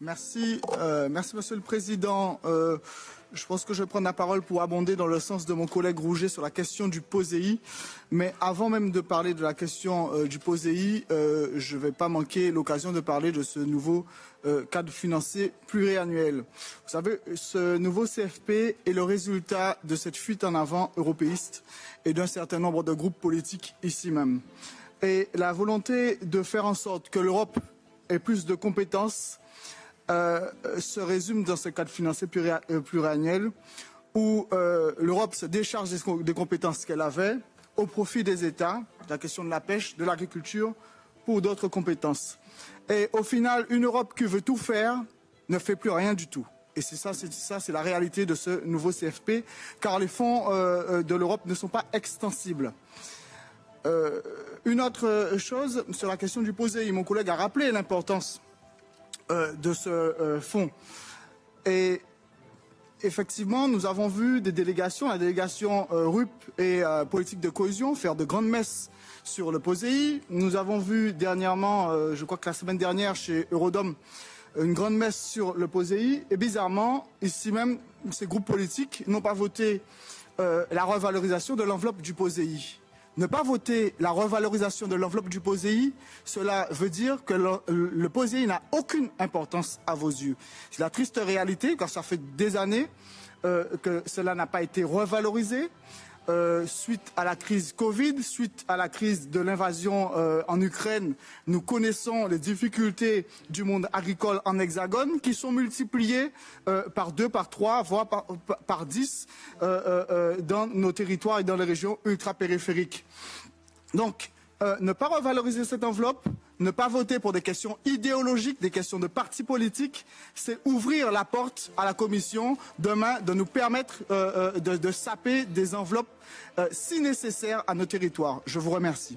Merci, merci Monsieur le Président. Je pense que je vais prendre la parole pour abonder dans le sens de mon collègue Rouget sur la question du POSEI. Mais avant même de parler de la question du POSEI, je ne vais pas manquer l'occasion de parler de ce nouveau cadre financier pluriannuel. Vous savez, ce nouveau CFP est le résultat de cette fuite en avant européiste et d'un certain nombre de groupes politiques ici même. Et la volonté de faire en sorte que l'Europe ait plus de compétences se résume dans ce cadre financier pluriannuel où l'Europe se décharge des compétences qu'elle avait au profit des États, la question de la pêche, de l'agriculture, pour d'autres compétences. Et au final, une Europe qui veut tout faire ne fait plus rien du tout. Et c'est la réalité de ce nouveau CFP, car les fonds de l'Europe ne sont pas extensibles. Une autre chose sur la question du POSEI, mon collègue a rappelé l'importance de ce fonds. Et effectivement, nous avons vu des délégations, la délégation RUP et politique de cohésion, faire de grandes messes sur le POSEI. Nous avons vu dernièrement, je crois que la semaine dernière chez Eurodom, une grande messe sur le POSEI. Et bizarrement, ici même, ces groupes politiques n'ont pas voté la revalorisation de l'enveloppe du POSEI. Ne pas voter la revalorisation de l'enveloppe du POSEI, cela veut dire que le POSEI n'a aucune importance à vos yeux. C'est la triste réalité, car ça fait des années que cela n'a pas été revalorisé. Suite à la crise Covid, suite à la crise de l'invasion en Ukraine, nous connaissons les difficultés du monde agricole en hexagone qui sont multipliées par 2, par 3, voire par 10 dans nos territoires et dans les régions ultra-périphériques. Donc, ne pas revaloriser cette enveloppe, ne pas voter pour des questions idéologiques, des questions de partis politiques, c'est ouvrir la porte à la Commission demain de nous permettre de saper des enveloppes si nécessaires à nos territoires. Je vous remercie.